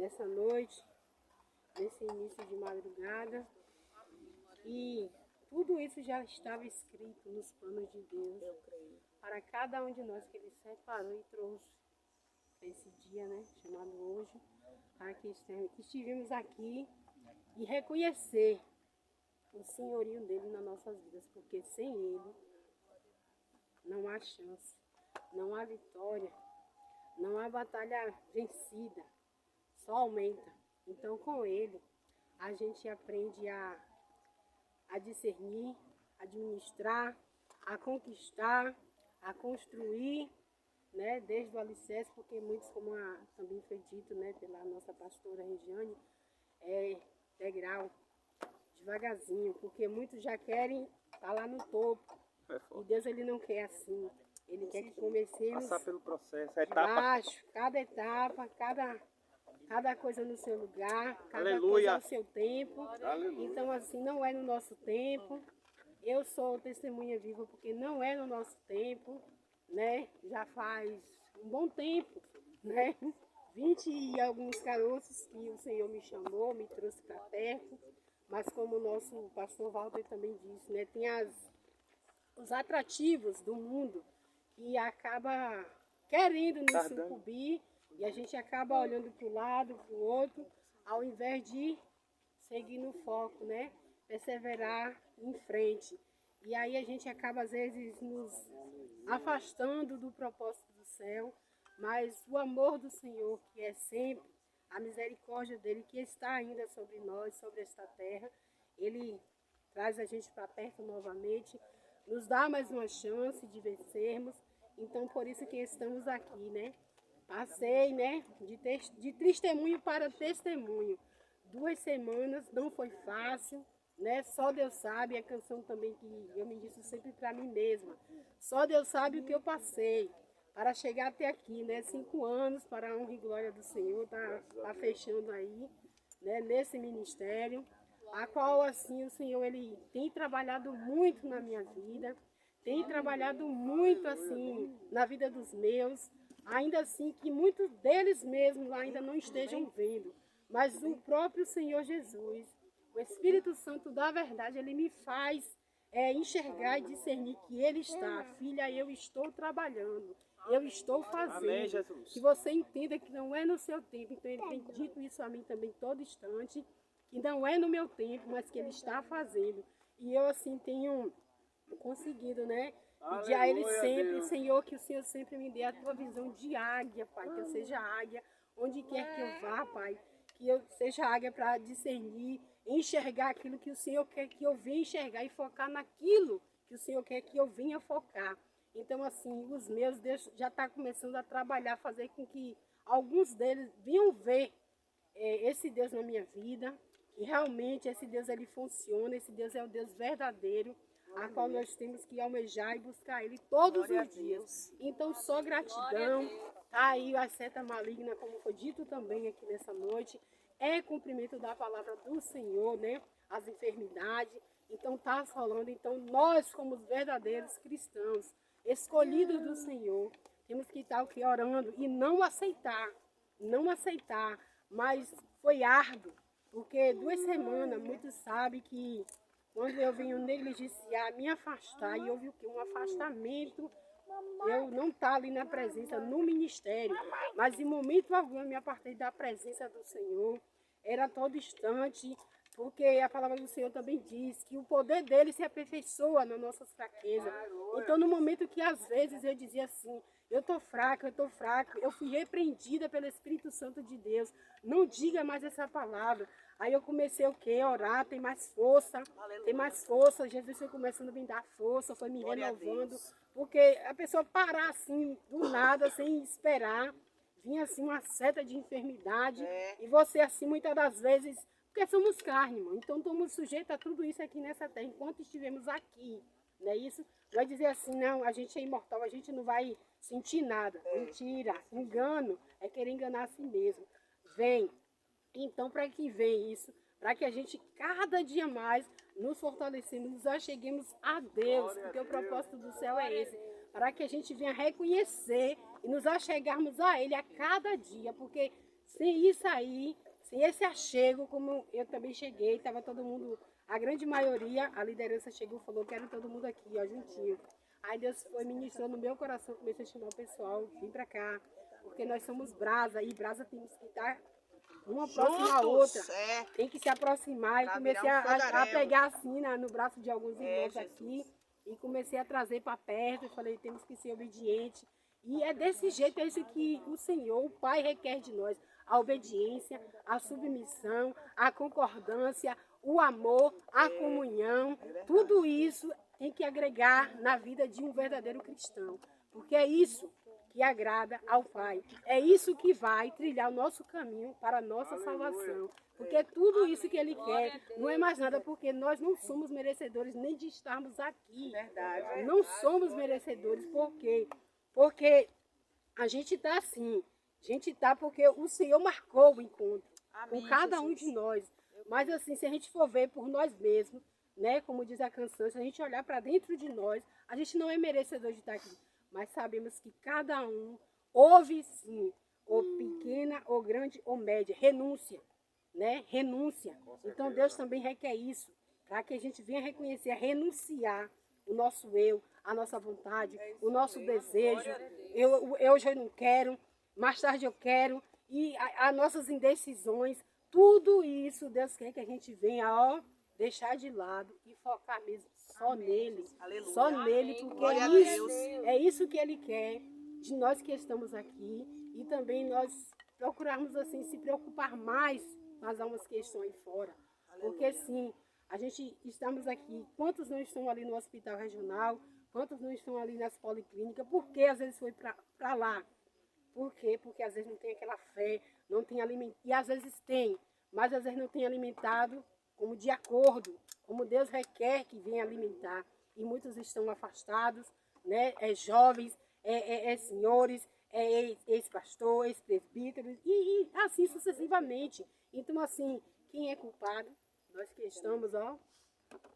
nessa noite, nesse início de madrugada. E tudo isso já estava escrito nos planos de Deus para cada um de nós que Ele separou e trouxe para esse dia, né, chamado hoje, para que estivemos aqui e reconhecer o senhorio dele nas nossas vidas, porque sem Ele não há chance, não há vitória, não há batalha vencida, só aumenta. Então com Ele a gente aprende a discernir, a administrar, a conquistar, a construir, né, desde o alicerce, porque muitos, como também foi dito, né, pela nossa pastora Regiane, é degrau, devagarzinho, porque muitos já querem estar lá no topo. E Deus, Ele não quer assim. Ele quer que comecemos passar pelo processo, de baixo, cada etapa, cada coisa no seu lugar, cada coisa ao seu tempo. Então, assim, não é no nosso tempo. Eu sou testemunha viva porque não é no nosso tempo, né? Já faz um bom tempo, né? 20 e alguns caroços que o Senhor me chamou, me trouxe para perto. Mas como o nosso pastor Walter também disse, né? Tem os atrativos do mundo que acaba querendo nos sucumbir e a gente acaba olhando para o lado, para o outro, ao invés de seguir no foco, né? Perseverar em frente. E aí a gente acaba, às vezes, nos afastando do propósito do céu, mas o amor do Senhor, que é sempre, a misericórdia dele, que está ainda sobre nós, sobre esta terra, ele traz a gente para perto novamente, nos dá mais uma chance de vencermos. Então, por isso que estamos aqui, né? Passei, né, de testemunho para testemunho. 2 semanas, não foi fácil, né? Só Deus sabe, a canção também que eu me disse sempre para mim mesma. Só Deus sabe o que eu passei para chegar até aqui, né? 5 anos para a honra e glória do Senhor, tá fechando aí, né? Nesse ministério, a qual, assim, o Senhor, Ele tem trabalhado muito na minha vida, tem trabalhado muito, assim, na vida dos meus, ainda assim que muitos deles mesmos ainda não estejam vendo, mas o próprio Senhor Jesus, o Espírito Santo da verdade, ele me faz enxergar e discernir que Ele está. Filha, eu estou trabalhando, eu estou fazendo. Que você entenda que não é no seu tempo. Então Ele tem dito isso a mim também todo instante, que não é no meu tempo, mas que Ele está fazendo. E eu assim tenho conseguido, né? Pedir a Ele sempre, Senhor, que o Senhor sempre me dê a tua visão de águia, Pai, que eu seja águia onde quer que eu vá, Pai, que eu seja águia para discernir, enxergar aquilo que o Senhor quer que eu venha enxergar e focar naquilo que o Senhor quer que eu venha focar. Então, assim, os meus, Deus já está começando a trabalhar, fazer com que alguns deles venham ver esse Deus na minha vida, que realmente esse Deus ele funciona, esse Deus é o Deus verdadeiro, a qual nós temos que almejar e buscar Ele todos os dias. Então, só gratidão. Tá aí a seta maligna, como foi dito também aqui nessa noite, é cumprimento da palavra do Senhor, né? As enfermidades. Então, tá falando. Então, nós, como os verdadeiros cristãos, escolhidos do Senhor, temos que estar o que? Orando e não aceitar, mas foi árduo, porque 2 semanas, muitos sabem que quando eu venho negligenciar, me afastar, e houve o quê? Um afastamento, eu não estar ali na presença, no ministério, mas em momento algum eu me apartei da presença do Senhor, era todo instante, porque a palavra do Senhor também diz que o poder dele se aperfeiçoa nas nossas fraquezas. Então, no momento que às vezes eu dizia assim, eu estou fraca, eu fui repreendida pelo Espírito Santo de Deus, não diga mais essa palavra. Aí eu comecei o quê? A orar, tem mais força, Jesus foi começando a me dar força, foi me renovando, porque a pessoa parar assim, do nada, sem esperar, vinha assim uma seta de enfermidade, e você assim, muitas das vezes, porque somos carne, irmão, então estamos sujeitos a tudo isso aqui nessa terra, enquanto estivemos aqui, não é isso? Vai dizer assim, não, a gente é imortal, a gente não vai sentir nada. Mentira, engano, é querer enganar a si mesmo. Vem. Então, para que vem isso? Para que a gente, cada dia mais, nos fortalecemos, nos acheguemos a Deus, porque o propósito do céu é esse. Para que a gente venha reconhecer e nos achegarmos a Ele a cada dia, porque sem isso aí, sem esse achego, como eu também cheguei, estava todo mundo, a grande maioria, a liderança chegou e falou, quero todo mundo aqui, ó, juntinho. Aí Deus foi ministrando no meu coração, comecei a chamar o pessoal, vim pra cá, porque nós somos brasa, e brasa temos que estar uma próxima à outra, tem que se aproximar, e comecei a pegar assim no braço de alguns irmãos aqui, e comecei a trazer para perto, e falei, temos que ser obedientes, e é desse jeito, é isso que o Senhor, o Pai requer de nós, a obediência, a submissão, a concordância, o amor, a comunhão, tudo isso tem que agregar na vida de um verdadeiro cristão, porque é isso que agrada ao Pai. É isso que vai trilhar o nosso caminho para a nossa salvação. Porque tudo isso que Ele quer não é mais nada, porque nós não somos merecedores nem de estarmos aqui. Verdade. Não somos merecedores. Por quê? Porque a gente está assim. A gente está porque o Senhor marcou o encontro com cada um de nós. Mas assim, se a gente for ver por nós mesmos, né, como diz a canção, se a gente olhar para dentro de nós, a gente não é merecedor de estar aqui. Mas sabemos que cada um houve sim, ou pequena, ou grande, ou média, renúncia, né? Renúncia. Então Deus também requer isso, para que a gente venha reconhecer, renunciar o nosso eu, a nossa vontade, o nosso desejo. Eu hoje eu não quero, mais tarde eu quero, e as nossas indecisões, tudo isso Deus quer que a gente venha, ó, deixar de lado e focar mesmo só nele, aleluia, só nele, porque é isso que ele quer de nós que estamos aqui e também nós procurarmos assim se preocupar mais com as almas que estão aí fora, porque sim, a gente estamos aqui, quantos não estão ali no hospital regional, quantos não estão ali nas policlínicas, por que às vezes foi para lá? Por quê? Porque às vezes não tem aquela fé, não tem alimento, e às vezes tem, mas às vezes não tem alimentado como de acordo, como Deus requer que venha alimentar. E muitos estão afastados, né? Jovens, senhores, ex-pastor, ex-presbíteros, e assim sucessivamente. Então, assim, quem é culpado? Nós que estamos, ó,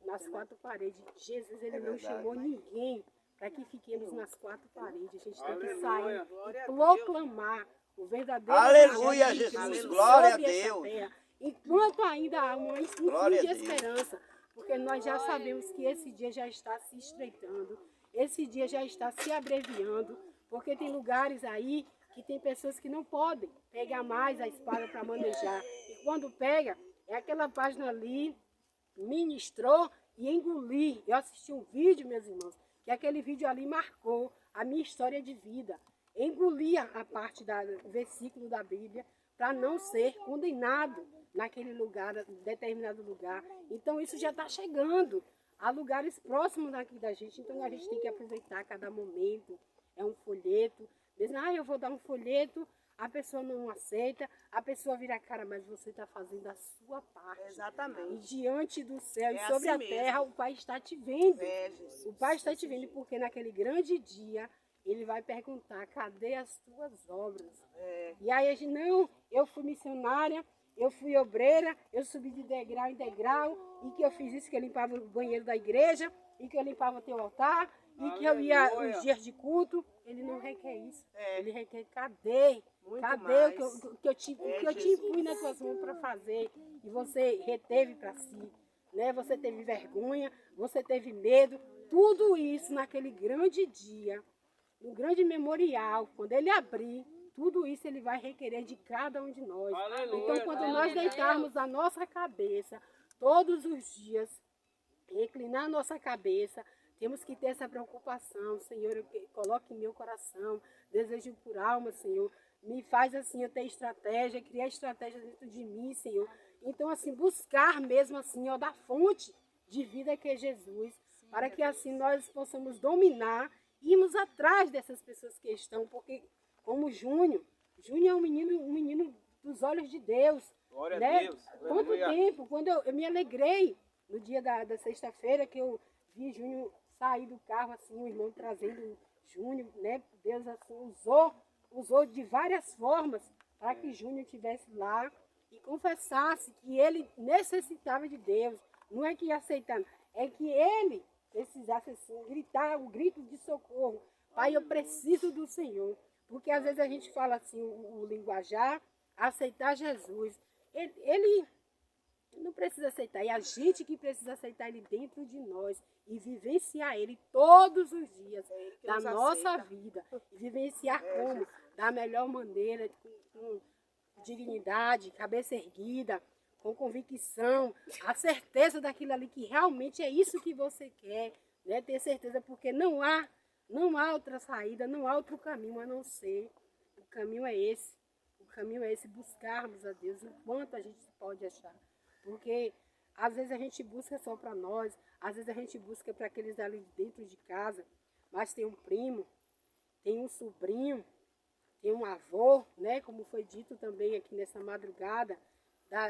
nas quatro paredes. Jesus, ele não chamou ninguém para que fiquemos nas quatro paredes. A gente tem que sair e proclamar o verdadeiro Aleluia, Jesus, glória a Deus. Enquanto ainda há uma fim de esperança, porque nós já sabemos que esse dia já está se estreitando, esse dia já está se abreviando, porque tem lugares aí que tem pessoas que não podem pegar mais a espada para manejar. E quando pega, é aquela página ali, ministrou e engoli. Eu assisti um vídeo, meus irmãos, que aquele vídeo ali marcou a minha história de vida. Engolia a parte do versículo da Bíblia para não ser condenado naquele lugar, determinado lugar. Então isso já está chegando a lugares próximos daqui da gente. Então a gente tem que aproveitar cada momento. É um folheto. Dizem, eu vou dar um folheto, a pessoa não aceita, a pessoa vira a cara, mas você está fazendo a sua parte. Exatamente. E diante do céu e sobre assim a terra, o Pai está te vendo. O Pai está te vendo, porque naquele grande dia, Ele vai perguntar, cadê as tuas obras? E aí a gente, não, eu fui missionária, eu fui obreira, eu subi de degrau em degrau, e que eu fiz isso, que eu limpava o banheiro da igreja, e que eu limpava o teu altar, e que eu ia os dias de culto. Ele não requer isso. Ele requer, cadê? Cadê o que eu te impus nas tuas mãos para fazer? E você reteve para si. Né? Você teve vergonha, você teve medo. Tudo isso naquele grande dia, no grande memorial, quando ele abrir, tudo isso ele vai requerer de cada um de nós. Aleluia, então, quando nós deitarmos a nossa cabeça, todos os dias, reclinar a nossa cabeça, temos que ter essa preocupação. Senhor, eu coloque em meu coração, desejo por alma, Senhor. Me faz assim, eu ter estratégia, criar estratégia dentro de mim, Senhor. Então, assim, buscar mesmo assim, ó, da fonte de vida que é Jesus, para que assim nós possamos dominar, irmos atrás dessas pessoas que estão, porque como Júnior é um menino dos olhos de Deus. Glória né? a Deus. Quanto tempo, quando eu me alegrei no dia da sexta-feira, que eu vi Júnior sair do carro, assim, o irmão trazendo Júnior, né? Deus assim usou de várias formas para que Júnior estivesse lá e confessasse que ele necessitava de Deus. Não é que ia aceitar, é que ele precisasse assim, gritar o grito de socorro. Pai, eu preciso do Senhor. Porque às vezes a gente fala assim, o linguajar, aceitar Jesus. Ele não precisa aceitar, é a gente que precisa aceitar ele dentro de nós e vivenciar ele todos os dias da nossa vida. E vivenciar como? Da melhor maneira, com dignidade, cabeça erguida, com convicção, a certeza daquilo ali que realmente é isso que você quer, né? Ter certeza, porque não há outra saída, não há outro caminho a não ser. O caminho é esse. O caminho é esse, buscarmos a Deus o quanto a gente pode achar. Porque às vezes a gente busca só para nós, às vezes a gente busca para aqueles ali dentro de casa, mas tem um primo, tem um sobrinho, tem um avô, né? Como foi dito também aqui nessa madrugada,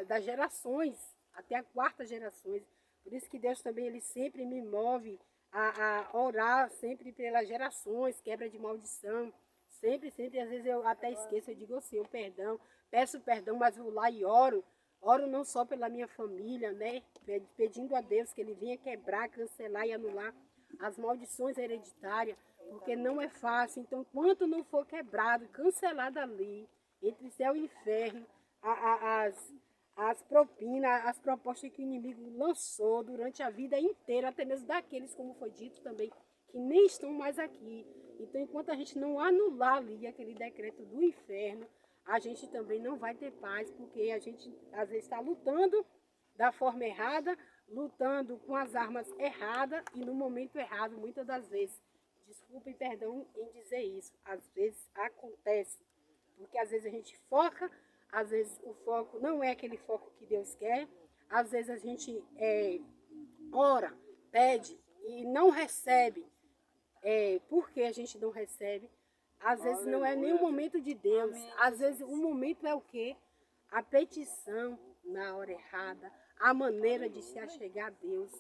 das gerações, até a quarta gerações. Por isso que Deus também, ele sempre me move a orar sempre pelas gerações, quebra de maldição. Sempre, às vezes eu até esqueço, eu digo assim, perdão, peço perdão, mas vou lá e oro. Oro não só pela minha família, né? Pedindo a Deus que ele venha quebrar, cancelar e anular as maldições hereditárias, porque não é fácil. Então, enquanto não for quebrado, cancelado ali, entre céu e inferno, as propinas, as propostas que o inimigo lançou durante a vida inteira, até mesmo daqueles, como foi dito também, que nem estão mais aqui. Então, enquanto a gente não anular ali aquele decreto do inferno, a gente também não vai ter paz, porque a gente às vezes está lutando da forma errada, lutando com as armas erradas e no momento errado, muitas das vezes. Desculpa e perdão em dizer isso, às vezes acontece, porque às vezes a gente foca, às vezes o foco não é aquele foco que Deus quer, às vezes a gente ora, pede e não recebe. Por que a gente não recebe? Às vezes não é nem o momento de Deus. Às vezes o momento é o quê? A petição na hora errada, a maneira de se achegar a Deus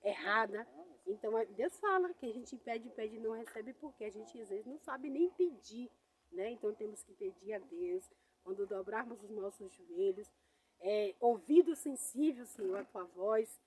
errada. Então Deus fala que a gente pede e não recebe porque a gente às vezes não sabe nem pedir, né? Então temos que pedir a Deus quando dobrarmos os nossos joelhos, ouvido sensível, Senhor, a tua voz,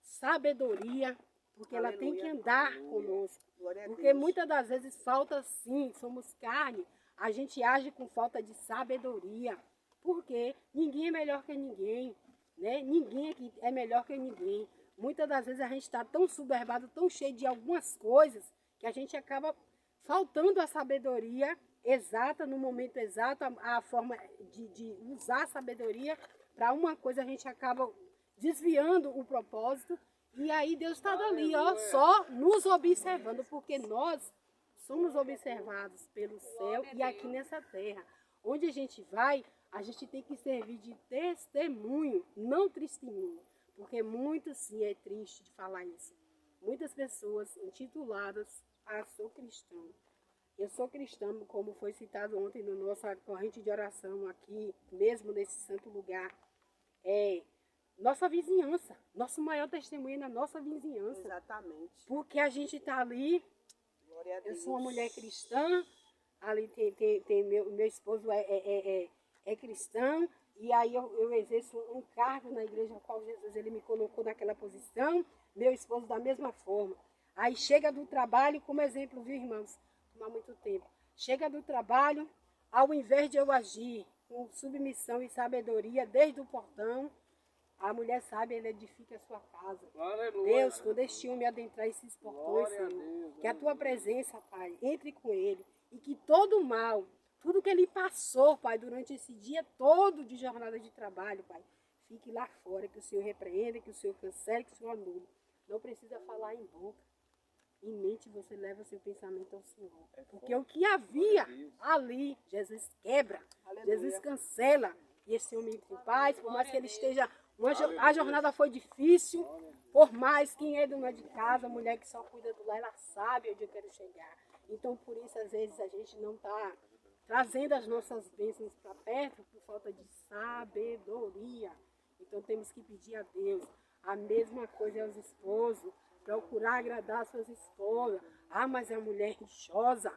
sabedoria, porque ela tem que andar conosco. Porque muitas das vezes falta sim, somos carne, a gente age com falta de sabedoria. Porque ninguém é melhor que ninguém, né? Ninguém aqui é melhor que ninguém. Muitas das vezes a gente está tão soberbado, tão cheio de algumas coisas, que a gente acaba faltando a sabedoria exata, no momento exato, a forma de usar a sabedoria para uma coisa, a gente acaba desviando o propósito. E aí Deus está ali, ó, só nos observando, porque nós somos observados pelo céu e aqui nessa terra. Onde a gente vai, a gente tem que servir de testemunho, não testemunho. Porque muito sim é triste de falar isso. Muitas pessoas intituladas, sou cristão. Eu sou cristão, como foi citado ontem na nossa corrente de oração aqui, mesmo nesse santo lugar. Nossa vizinhança, nosso maior testemunho é na nossa vizinhança. Exatamente. Porque a gente está ali, eu sou uma mulher cristã, ali tem meu esposo é cristão, e aí eu exerço um cargo na igreja, ao qual Jesus ele me colocou naquela posição, meu esposo da mesma forma. Aí chega do trabalho, como exemplo, viu, irmãos? Não há muito tempo. Chega do trabalho, ao invés de eu agir com submissão e sabedoria desde o portão, a mulher sabe, ela edifica a sua casa. Aleluia. Deus, quando este homem adentrar esses portões, Senhor, que a tua presença, Pai, entre com ele e que todo o mal, tudo que ele passou, Pai, durante esse dia todo de jornada de trabalho, Pai, fique lá fora, que o Senhor repreenda, que o Senhor cancele, que o Senhor anule. Não precisa falar em boca. Em mente você leva seu pensamento ao Senhor. Porque o que havia ali, Jesus quebra, Jesus cancela. E esse homem tem paz, por mais que ele esteja... A jornada foi difícil, por mais quem é dona de casa, a mulher que só cuida do lar, ela sabe onde eu quero chegar. Então, por isso, às vezes, a gente não está trazendo as nossas bênçãos para perto por falta de sabedoria. Então, temos que pedir a Deus. A mesma coisa aos esposos, procurar agradar suas esposas. Mas é mulher rixosa.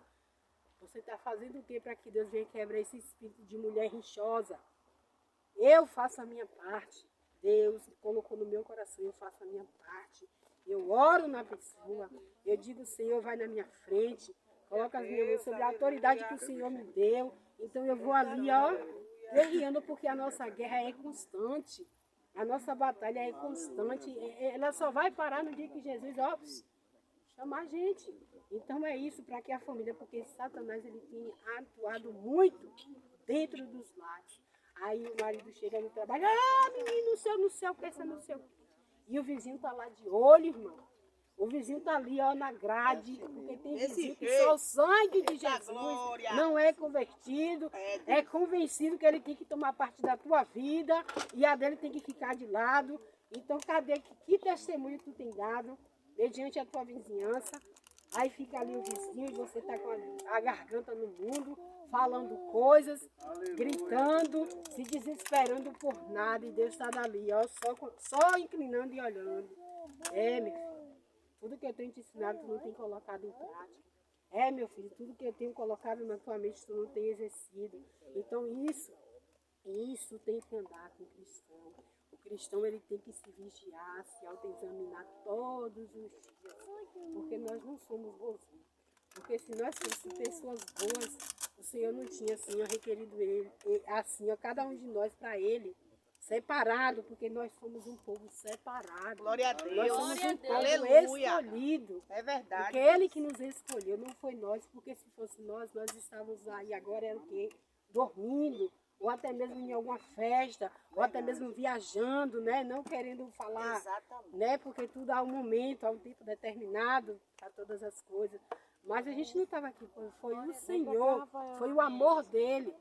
Você está fazendo o que para que Deus venha quebrar esse espírito de mulher rixosa? Eu faço a minha parte. Deus colocou no meu coração, eu faço a minha parte. Eu oro na pessoa. Eu digo, Senhor, vai na minha frente. Coloca as minhas mãos sobre a autoridade que o Senhor me deu. Então eu vou ali, ó, guerreando, porque a nossa guerra é constante. A nossa batalha é constante. Ela só vai parar no dia que Jesus, ó, chamar a gente. Então é isso para que a família, porque Satanás ele tem atuado muito dentro dos lares. Aí o marido chega no trabalho, menino, no céu, quer ser no céu. E o vizinho tá lá de olho, irmão. O vizinho tá ali, ó, na grade, porque tem vizinho que só o sangue de Jesus não é convertido, é convencido que ele tem que tomar parte da tua vida e a dele tem que ficar de lado. Então, cadê? Que testemunho tu tem dado mediante a tua vizinhança? Aí fica ali o vizinho e você tá com a garganta no mundo, falando coisas, gritando, se desesperando por nada. E Deus está dali, ó, só inclinando e olhando. Meu filho, tudo que eu tenho te ensinado, tu não tem colocado em prática. Meu filho, tudo que eu tenho colocado na tua mente, tu não tem exercido. Então isso tem que andar com o cristão. O cristão ele tem que se vigiar, se autoexaminar todos os dias. Porque nós não somos bonzinhos. Porque se nós fôssemos pessoas boas, o Senhor não tinha assim, requerido ele, assim, cada um de nós para ele, separado, porque nós somos um povo separado. Glória a Deus. Nós somos um povo Aleluia. escolhido. É verdade. Porque ele que nos escolheu, não foi nós, porque se fosse nós estávamos aí agora era o quê? Dormindo, ou até mesmo em alguma festa, ou até mesmo viajando, né? Não querendo falar, né? Porque tudo há um momento, há um tempo determinado para todas as coisas. Mas a gente não estava aqui, foi o Senhor, foi o amor dele,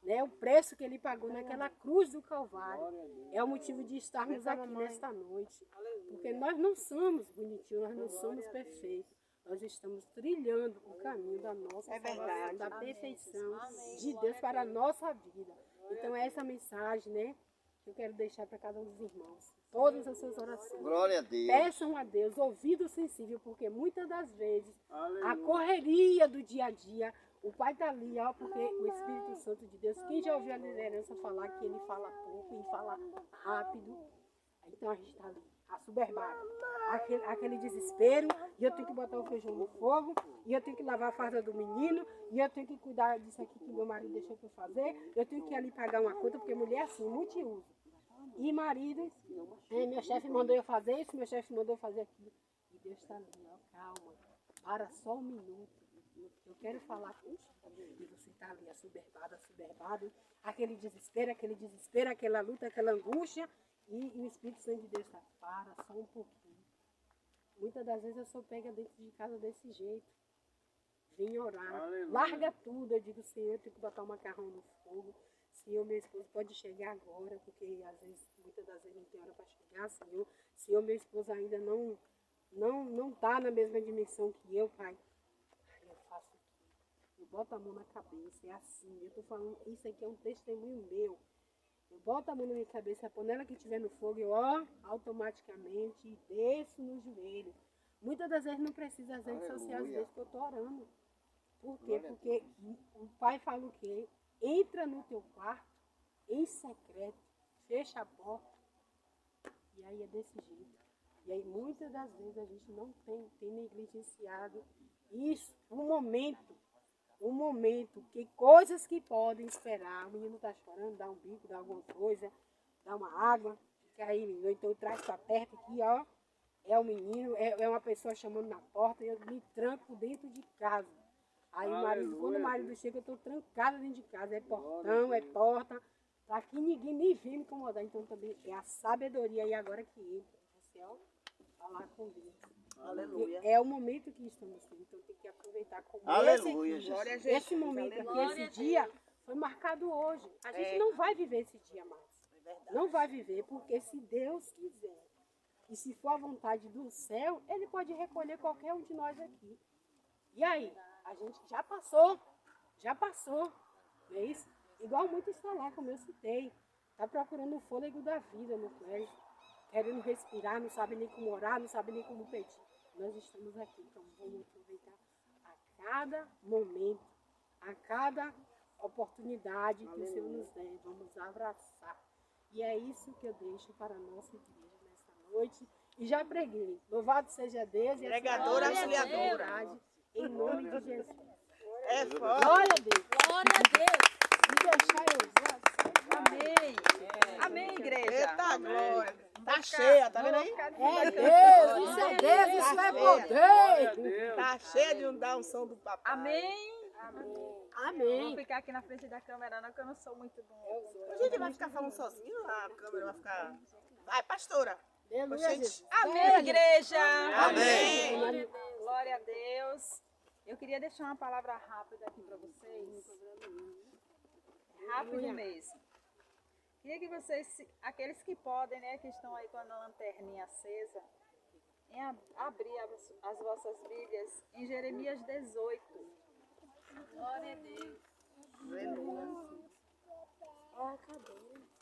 né? O preço que ele pagou naquela cruz do Calvário. É o motivo de estarmos aqui nesta noite. Porque nós não somos bonitinhos, nós não somos perfeitos. Nós estamos trilhando o caminho da nossa salvação, da perfeição de Deus para a nossa vida. Então é essa mensagem, né, que eu quero deixar para cada um dos irmãos. Todas as suas orações. Glória a Deus. Peçam a Deus ouvido sensível, porque muitas das vezes a correria do dia a dia, o Pai está ali, ó, porque o Espírito Santo de Deus, quem já ouviu a liderança falar que ele fala pouco e fala rápido, então a gente está ali, assoberbado. Aquele desespero, e eu tenho que botar o feijão no fogo, e eu tenho que lavar a farda do menino, e eu tenho que cuidar disso aqui que meu marido deixou para eu fazer, eu tenho que ir ali pagar uma conta, porque mulher é assim, multiuso. E marido, meu chefe mandou eu fazer isso, meu chefe mandou eu fazer aquilo. E Deus está ali, ó, calma, para só um minuto. Eu quero falar contigo. E você está ali assoberbado, aquele desespero, aquela luta, aquela angústia. E o Espírito Santo de Deus está, para só um pouquinho. Muitas das vezes eu sou pega dentro de casa desse jeito. Vem orar, larga tudo. Eu digo, Senhor, eu tenho que botar o macarrão no fogo. Senhor, meu esposo pode chegar agora, porque às vezes, muitas das vezes não tem hora para chegar, Senhor. Senhor, meu esposo ainda não está na mesma dimensão que eu, Pai. Aí eu faço aqui. Eu boto a mão na cabeça, é assim. Eu estou falando, isso aqui é um testemunho meu. Eu boto a mão na minha cabeça, a panela que estiver no fogo, eu, ó, automaticamente desço no joelho. Muitas das vezes não precisa as redes sociais, às vezes que eu estou orando. Por quê? Porque o Pai fala o quê? Entra no teu quarto, em secreto, fecha a porta, e aí é desse jeito. E aí muitas das vezes a gente não tem negligenciado isso, um momento, que coisas que podem esperar, o menino está chorando, dá um bico, dá alguma coisa, dá uma água, que aí então traz para perto aqui, ó, é o menino, é uma pessoa chamando na porta, e eu me tranco dentro de casa. Aí o marido, quando o marido chega, eu estou trancada dentro de casa. É portão, é porta, para que ninguém me venha me incomodar. Então também é a sabedoria aí agora que entra. Você, ó, falar com Deus. Aleluia. É o momento que estamos tendo. Então tem que aproveitar como Aleluia, esse momento aqui, esse dia, foi marcado hoje. A gente não vai viver esse dia mais. Não vai viver, porque se Deus quiser, e se for a vontade do céu, Ele pode recolher qualquer um de nós aqui. E aí? A gente já passou, não é isso? Igual muitos estão lá, como eu citei, está procurando o fôlego da vida, não é? Querendo respirar, não sabe nem como orar, não sabe nem como pedir. Nós estamos aqui, então vamos aproveitar a cada momento, a cada oportunidade que o Senhor nos der, vamos abraçar. E é isso que eu deixo para a nossa igreja nesta noite. E já preguei, louvado seja Deus e pregadora auxiliadora. Em nome de Jesus. É forte. Glória a Deus. Glória a Deus. Me deixar eu vou. cheia, tá vendo aí? É Deus, isso é Deus, isso é poder. Tá cheia de da unção do papai. Amém. Amém. Vou ficar aqui na frente da câmera, não, que eu não sou muito bom. A gente vai ficar falando sozinho, a câmera vai ficar... Vai, pastora. Aleluia, Jesus. Amém, igreja. Amém. Glória a Deus. Eu queria deixar uma palavra rápida aqui para vocês. Rápido mesmo. Queria que vocês, aqueles que podem, né, que estão aí com a lanterninha acesa, abrir as vossas Bíblias em Jeremias 18. Glória a Deus.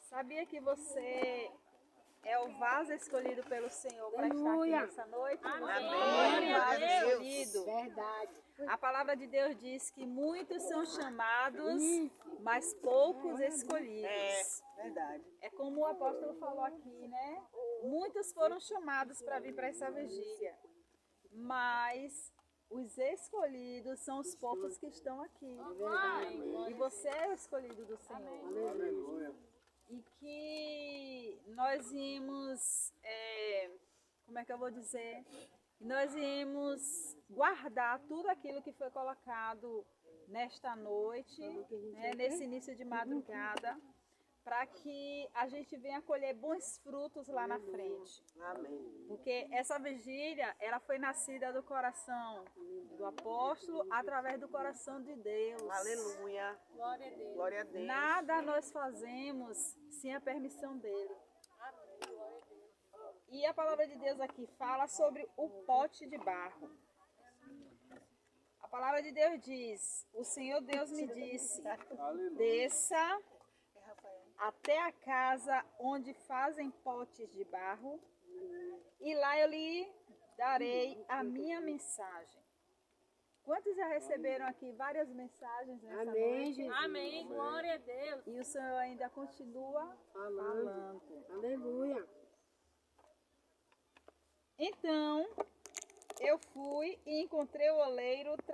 Sabia que você é o vaso escolhido pelo Senhor para estar aqui nessa noite? Amém. Vaso escolhido. Verdade. A palavra de Deus diz que muitos são chamados, mas poucos escolhidos. Verdade. É como o apóstolo falou aqui, né? Muitos foram chamados para vir para essa vigília, mas os escolhidos são os poucos que estão aqui. E você é o escolhido do Senhor. E que nós íamos, como é que eu vou dizer? Nós íamos guardar tudo aquilo que foi colocado nesta noite, né, nesse início de madrugada, para que a gente venha colher bons frutos lá na frente. Amém. Porque essa vigília, ela foi nascida do coração do apóstolo através do coração de Deus. Aleluia. Glória a Deus. Glória a Deus. Nada nós fazemos sem a permissão dele. E a palavra de Deus aqui fala sobre o pote de barro. A palavra de Deus diz: o Senhor Deus me disse, desça até a casa onde fazem potes de barro, e lá eu lhe darei a minha mensagem. Quantos já receberam aqui várias mensagens nessa Amém, noite? Jesus. Amém, glória a Deus. E o Senhor ainda continua falando. Aleluia. Então, eu fui e encontrei o oleiro